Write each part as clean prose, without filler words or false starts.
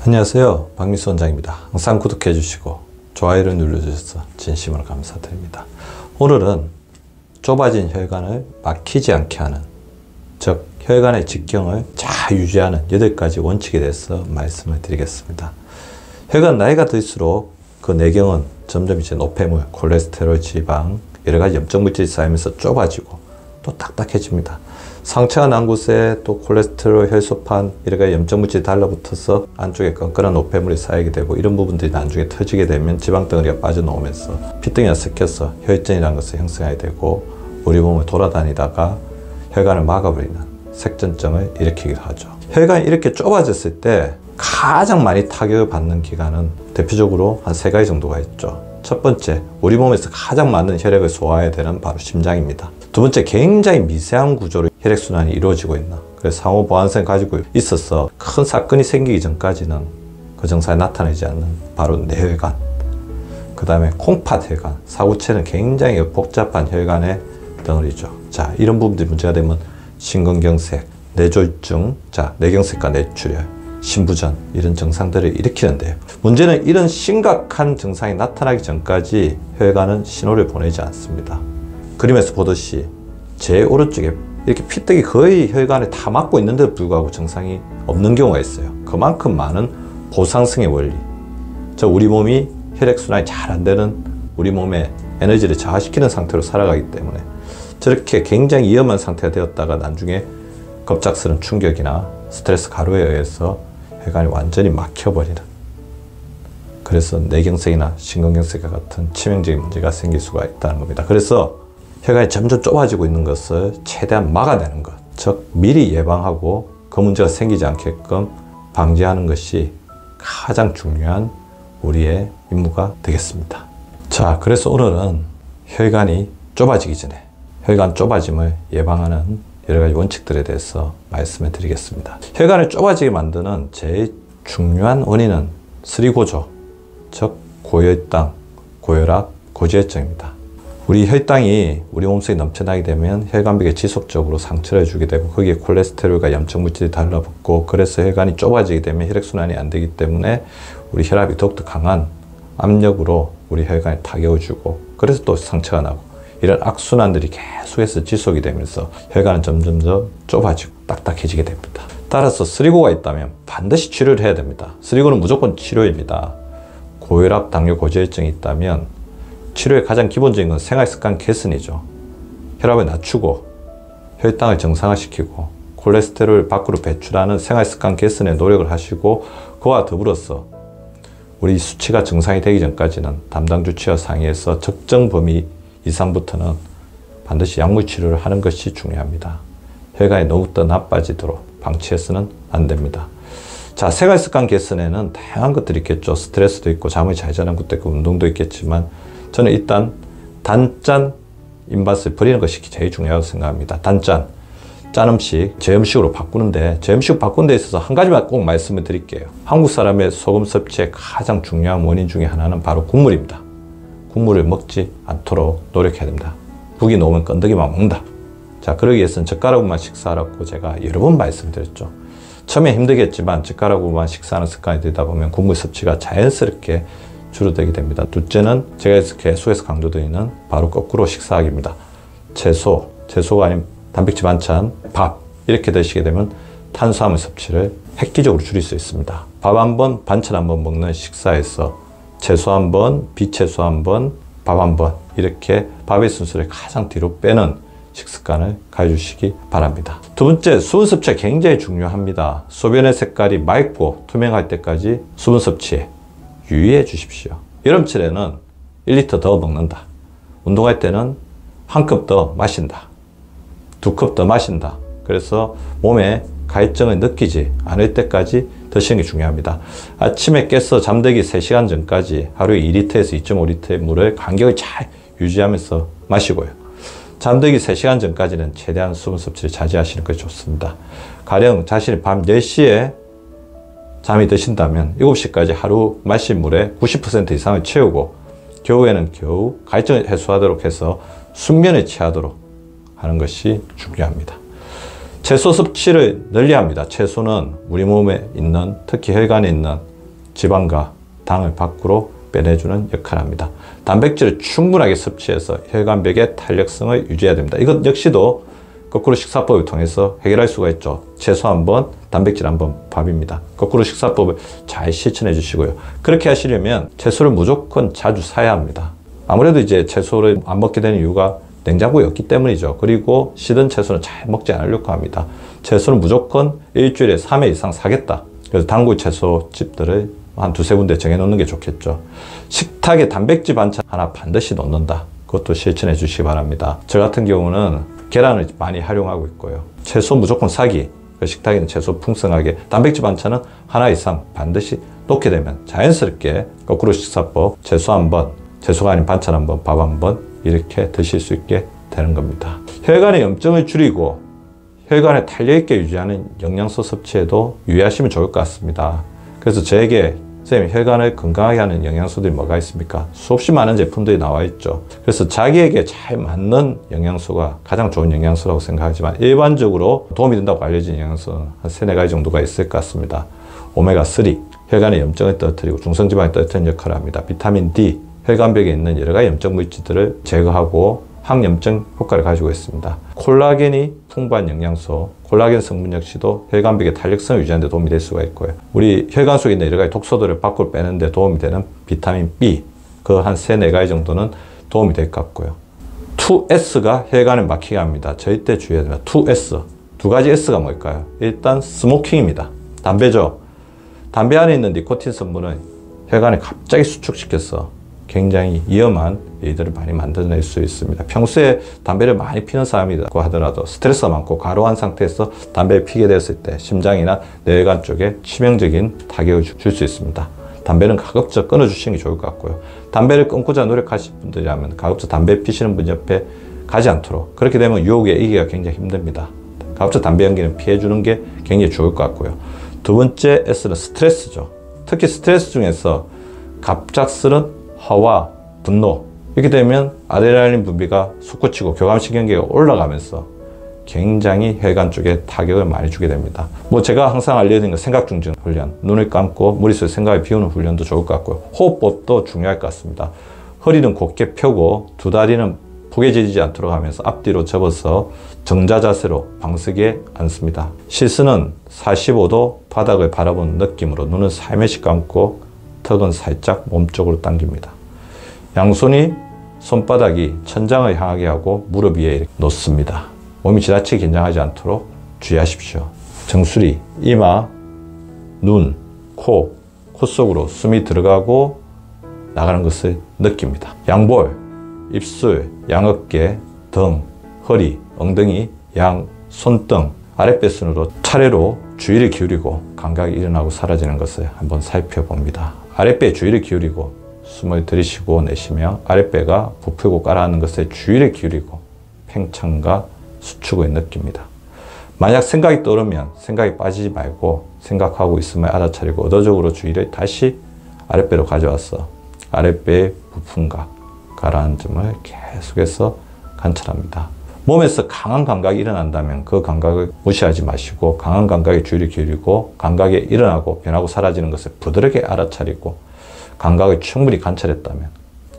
안녕하세요, 박미수 원장입니다. 항상 구독해 주시고 좋아요를 눌러주셔서 진심으로 감사드립니다. 오늘은 좁아진 혈관을 막히지 않게 하는, 즉 혈관의 직경을 잘 유지하는 8가지 원칙에 대해서 말씀을 드리겠습니다. 혈관 나이가 들수록 그 내경은 점점 이제 노폐물, 콜레스테롤, 지방, 여러가지 염증 물질이 쌓이면서 좁아지고 또 딱딱해집니다. 상처가 난 곳에 또 콜레스테롤, 혈소판, 여러가지 염증 물질이 달라붙어서 안쪽에 끈끈한 노폐물이 쌓이게 되고, 이런 부분들이 나중에 터지게 되면 지방덩어리가 빠져나오면서 피덩이가 섞여서 혈전이라는 것을 형성하게 되고, 우리 몸을 돌아다니다가 혈관을 막아버리는 색전증을 일으키기도 하죠. 혈관이 이렇게 좁아졌을 때 가장 많이 타격을 받는 기관은 대표적으로 한 3가지 정도가 있죠. 첫 번째, 우리 몸에서 가장 많은 혈액을 소화해야 되는 바로 심장입니다. 두 번째, 굉장히 미세한 구조로 혈액순환이 이루어지고 있나, 그래서 상호 보완성을 가지고 있어서 큰 사건이 생기기 전까지는 그 증상이 나타나지 않는 바로 뇌혈관, 그 다음에 콩팥 혈관, 사구체는 굉장히 복잡한 혈관의 덩어리죠. 자, 이런 부분들이 문제가 되면 심근경색, 뇌졸중, 뇌경색과 뇌출혈, 심부전, 이런 증상들을 일으키는데요. 문제는 이런 심각한 증상이 나타나기 전까지 혈관은 신호를 보내지 않습니다. 그림에서 보듯이 제 오른쪽에 이렇게 피떡이 거의 혈관을 다 막고 있는데도 불구하고 증상이 없는 경우가 있어요. 그만큼 많은 보상성의 원리, 즉 우리 몸이 혈액순환이 잘 안 되는, 우리 몸의 에너지를 저하시키는 상태로 살아가기 때문에 저렇게 굉장히 위험한 상태가 되었다가 나중에 급작스러운 충격이나 스트레스 가루에 의해서 혈관이 완전히 막혀버리는, 그래서 뇌경색이나 심근경색과 같은 치명적인 문제가 생길 수가 있다는 겁니다. 그래서 혈관이 점점 좁아지고 있는 것을 최대한 막아내는 것, 즉 미리 예방하고 그 문제가 생기지 않게끔 방지하는 것이 가장 중요한 우리의 임무가 되겠습니다. 자, 그래서 오늘은 혈관이 좁아지기 전에 혈관 좁아짐을 예방하는 여러가지 원칙들에 대해서 말씀을 드리겠습니다. 혈관을 좁아지게 만드는 제일 중요한 원인은 쓰리고조, 즉 고혈당, 고혈압, 고지혈증입니다. 우리 혈당이 우리 몸속에 넘쳐나게 되면 혈관벽에 지속적으로 상처를 주게 되고, 거기에 콜레스테롤과 염증 물질이 달라붙고, 그래서 혈관이 좁아지게 되면 혈액순환이 안 되기 때문에 우리 혈압이 더욱더 강한 압력으로 우리 혈관에 타격을 주고, 그래서 또 상처가 나고, 이런 악순환들이 계속해서 지속이 되면서 혈관은 점점 더 좁아지고 딱딱해지게 됩니다. 따라서 쓰리고가 있다면 반드시 치료를 해야 됩니다. 쓰리고는 무조건 치료입니다. 고혈압, 당뇨, 고지혈증이 있다면 치료의 가장 기본적인 건 생활습관 개선이죠. 혈압을 낮추고 혈당을 정상화시키고 콜레스테롤을 밖으로 배출하는 생활습관 개선에 노력을 하시고, 그와 더불어서 우리 수치가 정상이 되기 전까지는 담당 주치의와 상의해서 적정 범위 이상부터는 반드시 약물 치료를 하는 것이 중요합니다. 혈관이 너무 더 나빠지도록 방치해서는 안 됩니다. 자, 생활습관 개선에는 다양한 것들이 있겠죠. 스트레스도 있고 잠을 잘 자는 것도 있고 운동도 있겠지만, 저는 일단 단짠 입맛을 버리는 것이 제일 중요하다고 생각합니다. 단짠, 짠 음식, 저염식으로 바꾸는데, 저염식 바꾸는 데 있어서 한 가지만 꼭 말씀을 드릴게요. 한국 사람의 소금 섭취의 가장 중요한 원인 중에 하나는 바로 국물입니다. 국물을 먹지 않도록 노력해야 됩니다. 국이 나오면 건더기만 먹는다. 자, 그러기 위해서는 젓가락으로만 식사하라고 제가 여러 번 말씀드렸죠. 처음에 힘들겠지만 젓가락으로만 식사하는 습관이 되다 보면 국물 섭취가 자연스럽게 줄어들게 됩니다. 둘째는 제가 계속해서 강조드리는 바로 거꾸로 식사하기입니다. 채소가 아닌 단백질 반찬, 밥, 이렇게 드시게 되면 탄수화물 섭취를 획기적으로 줄일 수 있습니다. 밥 한 번, 반찬 한 번 먹는 식사에서 채소 한 번, 비채소 한 번, 밥 한 번, 이렇게 밥의 순서를 가장 뒤로 빼는 식습관을 가져주시기 바랍니다. 두 번째, 수분 섭취가 굉장히 중요합니다. 소변의 색깔이 맑고 투명할 때까지 수분 섭취에 유의해 주십시오. 여름철에는 1리터 더 먹는다. 운동할 때는 한 컵 더 마신다. 2컵 더 마신다. 그래서 몸에 가해증을 느끼지 않을 때까지 드시는 게 중요합니다. 아침에 깨서 잠들기 3시간 전까지 하루에 2리터에서 2.5리터의 물을 간격을 잘 유지하면서 마시고요. 잠들기 3시간 전까지는 최대한 수분 섭취를 자제하시는 것이 좋습니다. 가령 자신이 밤 10시에 잠이 드신다면 7시까지 하루 마신 물의 90% 이상을 채우고, 겨우에는 겨우 가해증을 해소하도록 해서 숙면에 취하도록 하는 것이 중요합니다. 채소 섭취를 널리 합니다. 채소는 우리 몸에 있는, 특히 혈관에 있는 지방과 당을 밖으로 빼내주는 역할을 합니다. 단백질을 충분하게 섭취해서 혈관벽의 탄력성을 유지해야 됩니다. 이것 역시도 거꾸로 식사법을 통해서 해결할 수가 있죠. 채소 한번, 단백질 한번, 밥입니다. 거꾸로 식사법을 잘 실천해 주시고요. 그렇게 하시려면 채소를 무조건 자주 사야 합니다. 아무래도 이제 채소를 안 먹게 되는 이유가 냉장고에 없기 때문이죠. 그리고 시든 채소는 잘 먹지 않으려고 합니다. 채소는 무조건 일주일에 3회 이상 사겠다. 그래서 단골 채소집들을 한 두세 군데 정해놓는 게 좋겠죠. 식탁에 단백질 반찬 하나 반드시 넣는다. 그것도 실천해 주시기 바랍니다. 저 같은 경우는 계란을 많이 활용하고 있고요. 채소 무조건 사기. 식탁에는 채소 풍성하게, 단백질 반찬은 하나 이상 반드시 놓게 되면 자연스럽게 거꾸로 식사법, 채소 한번, 채소가 아닌 반찬 한번, 밥 한번 이렇게 드실 수 있게 되는 겁니다. 혈관의 염증을 줄이고 혈관을 탄력있게 유지하는 영양소 섭취에도 유의하시면 좋을 것 같습니다. 그래서 저에게 선생님, 혈관을 건강하게 하는 영양소들이 뭐가 있습니까? 수없이 많은 제품들이 나와 있죠. 그래서 자기에게 잘 맞는 영양소가 가장 좋은 영양소라고 생각하지만 일반적으로 도움이 된다고 알려진 영양소는 한 3-4가지 정도가 있을 것 같습니다. 오메가3, 혈관의 염증을 떨어뜨리고 중성지방을 떨어뜨리는 역할을 합니다. 비타민 D, 혈관벽에 있는 여러 가지 염증 물질들을 제거하고 항염증 효과를 가지고 있습니다. 콜라겐이 풍부한 영양소, 콜라겐 성분 역시도 혈관벽의 탄력성을 유지하는 데 도움이 될 수가 있고요. 우리 혈관 속에 있는 여러 가지 독소들을 밖으로 빼는 데 도움이 되는 비타민 B, 그 한 3-4가지 정도는 도움이 될 것 같고요. 2S가 혈관을 막히게 합니다. 절대 주의해야 됩니다. 2S, 두 가지 S가 뭘까요? 일단 스모킹입니다. 담배죠. 담배 안에 있는 니코틴 성분은 혈관을 갑자기 수축시켜서 굉장히 위험한 일들을 많이 만들어낼 수 있습니다. 평소에 담배를 많이 피는 사람이라고 하더라도 스트레스가 많고 과로한 상태에서 담배를 피게 됐을 때 심장이나 뇌혈관 쪽에 치명적인 타격을 줄 수 있습니다. 담배는 가급적 끊어주시는 게 좋을 것 같고요. 담배를 끊고자 노력하실 분들이라면 가급적 담배 피시는 분 옆에 가지 않도록, 그렇게 되면 유혹에 이기기가 굉장히 힘듭니다. 가급적 담배 연기는 피해주는 게 굉장히 좋을 것 같고요. 두 번째 S는 스트레스죠. 특히 스트레스 중에서 갑작스런 화와 분노, 이렇게 되면 아드레날린 분비가 솟구치고 교감신경계가 올라가면서 굉장히 혈관 쪽에 타격을 많이 주게 됩니다. 제가 항상 알려드리는 생각중증 훈련, 눈을 감고 머릿속에 생각을 비우는 훈련도 좋을 것 같고요. 호흡법도 중요할 것 같습니다. 허리는 곧게 펴고 두 다리는 부개지지 않도록 하면서 앞뒤로 접어서 정자 자세로 방석에 앉습니다. 시선은 45도 바닥을 바라보는 느낌으로 눈은 살며시 감고 턱은 살짝 몸쪽으로 당깁니다. 양손이 손바닥이 천장을 향하게 하고 무릎 위에 이렇게 놓습니다. 몸이 지나치게 긴장하지 않도록 주의하십시오. 정수리, 이마, 눈, 코 속으로 숨이 들어가고 나가는 것을 느낍니다. 양볼, 입술, 양어깨, 등, 허리, 엉덩이, 양, 손등, 아랫배순으로 차례로 주의를 기울이고 감각이 일어나고 사라지는 것을 한번 살펴봅니다. 아랫배에 주의를 기울이고 숨을 들이쉬고 내쉬며 아랫배가 부풀고 가라앉는 것에 주의를 기울이고 팽창과 수축을 느낍니다. 만약 생각이 떠오르면 생각이 빠지지 말고 생각하고 있음을 알아차리고 의도적으로 주의를 다시 아랫배로 가져와서 아랫배의 부품각, 가라앉음을 계속해서 관찰합니다. 몸에서 강한 감각이 일어난다면 그 감각을 무시하지 마시고 강한 감각에 주의를 기울이고 감각이 일어나고 변하고 사라지는 것을 부드럽게 알아차리고 감각을 충분히 관찰했다면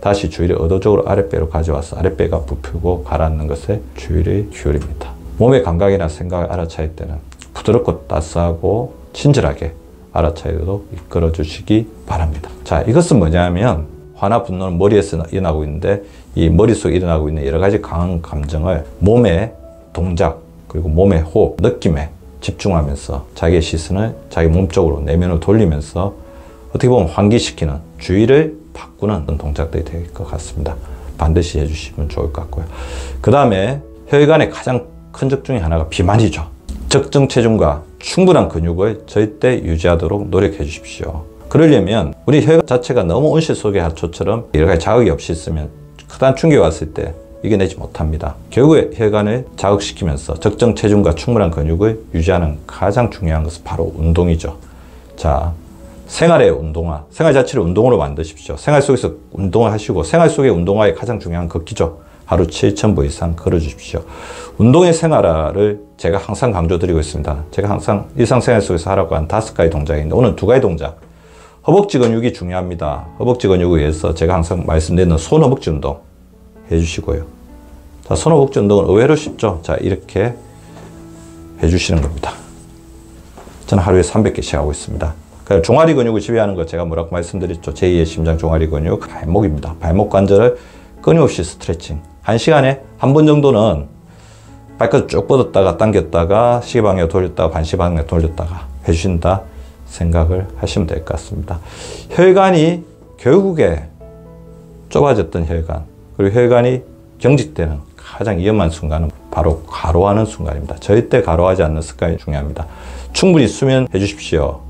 다시 주의를 의도적으로 아랫배로 가져와서 아랫배가 부풀고 가라앉는 것에 주의를 기울입니다. 몸의 감각이나 생각을 알아차릴 때는 부드럽고 따스하고 친절하게 알아차리도록 이끌어 주시기 바랍니다. 자, 이것은 뭐냐면 화나 분노는 머리에서 일어나고 있는데 이 머릿속에 일어나고 있는 여러 가지 강한 감정을 몸의 동작 그리고 몸의 호흡, 느낌에 집중하면서 자기의 시선을 자기 몸 쪽으로 내면으로 돌리면서 어떻게 보면 환기시키는, 주의를 바꾸는 동작들이 될 것 같습니다. 반드시 해주시면 좋을 것 같고요. 그 다음에 혈관의 가장 큰 적 중에 하나가 비만이죠. 적정 체중과 충분한 근육을 절대 유지하도록 노력해 주십시오. 그러려면 우리 혈관 자체가 너무 온실 속의 하초처럼 여러 가지 자극이 없이 있으면 크다는 충격이 왔을 때 이겨내지 못합니다. 결국에 혈관을 자극시키면서 적정 체중과 충분한 근육을 유지하는 가장 중요한 것은 바로 운동이죠. 자, 생활의 운동화, 생활 자체를 운동으로 만드십시오. 생활 속에서 운동을 하시고 생활 속의 운동화의 가장 중요한 걷기죠. 하루 7,000보 이상 걸어주십시오. 운동의 생활화를 제가 항상 강조드리고 있습니다. 제가 항상 일상생활 속에서 하라고 한 5가지 동작인데 오늘 2가지 동작, 허벅지 근육이 중요합니다. 허벅지 근육에 의해서 제가 항상 말씀드리는 손 허벅지 운동 해주시고요. 자, 손 허벅지 운동은 의외로 쉽죠. 자, 이렇게 해주시는 겁니다. 저는 하루에 300개씩 하고 있습니다. 종아리 근육을 지배하는 거 제가 뭐라고 말씀드렸죠. 제2의 심장 종아리 근육, 발목입니다. 발목 관절을 끊임없이 스트레칭. 1시간에 한 번 정도는 발끝 쭉 뻗었다가 당겼다가 시계 방향 돌렸다가 반시 방향 돌렸다가 해주신다 생각을 하시면 될 것 같습니다. 혈관이 결국에 좁아졌던 혈관, 그리고 혈관이 경직되는 가장 위험한 순간은 바로 과로하는 순간입니다. 절대 과로하지 않는 습관이 중요합니다. 충분히 수면해 주십시오.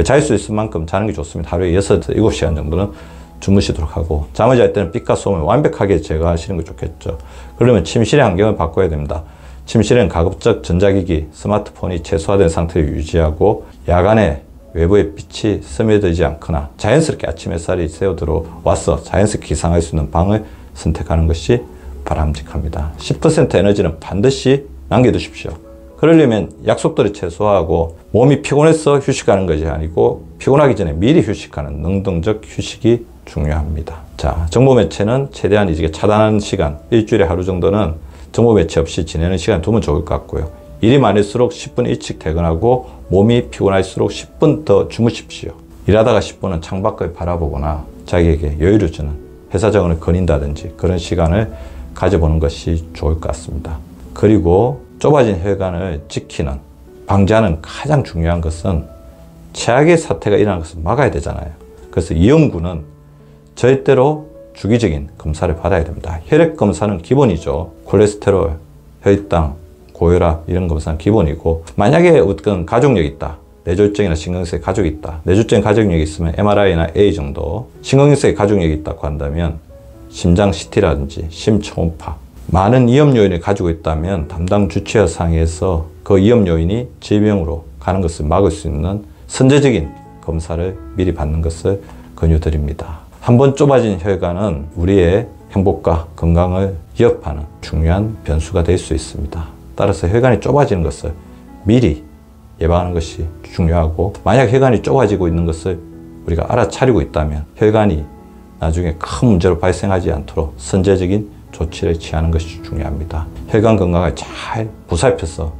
잘 수 있을 만큼 자는 게 좋습니다. 하루에 6, 7시간 정도는 주무시도록 하고, 잠을 잘 때는 빛과 소음을 완벽하게 제거하시는 게 좋겠죠. 그러면 침실의 환경을 바꿔야 됩니다. 침실은 가급적 전자기기, 스마트폰이 최소화된 상태를 유지하고, 야간에 외부의 빛이 스며들지 않거나 자연스럽게 아침 햇살이 새어 들어와서 자연스럽게 기상할 수 있는 방을 선택하는 것이 바람직합니다. 10% 에너지는 반드시 남겨두십시오. 그러려면 약속들을 최소화하고 몸이 피곤해서 휴식하는 것이 아니고 피곤하기 전에 미리 휴식하는 능동적 휴식이 중요합니다. 자, 정보 매체는 최대한 이제 차단하는 시간, 일주일에 하루 정도는 정보 매체 없이 지내는 시간 두면 좋을 것 같고요. 일이 많을수록 10분 일찍 퇴근하고 몸이 피곤할수록 10분 더 주무십시오. 일하다가 10분은 창밖을 바라보거나 자기에게 여유를 주는 회사 정원을 거닌다든지 그런 시간을 가져보는 것이 좋을 것 같습니다. 그리고 좁아진 혈관을 지키는, 방지하는 가장 중요한 것은 최악의 사태가 일어나는 것을 막아야 되잖아요. 그래서 이 연구는 절대로 주기적인 검사를 받아야 됩니다. 혈액 검사는 기본이죠. 콜레스테롤, 혈당, 고혈압 이런 검사는 기본이고, 만약에 어떤 가족력이 있다, 뇌졸중이나 신경쇠 가족이 있다, 뇌졸중 가족력이 있으면 MRI나 A 정도, 신경쇠 가족력이 있다고 한다면 심장 CT라든지 심초음파, 많은 위험 요인을 가지고 있다면 담당 주치의 상에서 그 위험 요인이 질병으로 가는 것을 막을 수 있는 선제적인 검사를 미리 받는 것을 권유드립니다. 한번 좁아진 혈관은 우리의 행복과 건강을 위협하는 중요한 변수가 될 수 있습니다. 따라서 혈관이 좁아지는 것을 미리 예방하는 것이 중요하고, 만약 혈관이 좁아지고 있는 것을 우리가 알아차리고 있다면 혈관이 나중에 큰 문제로 발생하지 않도록 선제적인 조치를 취하는 것이 중요합니다. 혈관 건강을 잘 보살펴서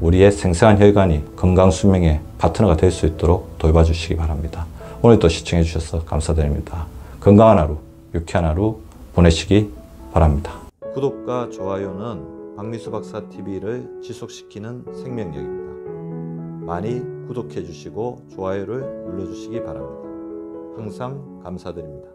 우리의 생생한 혈관이 건강 수명의 파트너가 될 수 있도록 돌봐주시기 바랍니다. 오늘도 시청해 주셔서 감사드립니다. 건강한 하루, 유쾌한 하루 보내시기 바랍니다. 구독과 좋아요는 박미수 박사 TV를 지속시키는 생명력입니다. 많이 구독해 주시고 좋아요를 눌러 주시기 바랍니다. 항상 감사드립니다.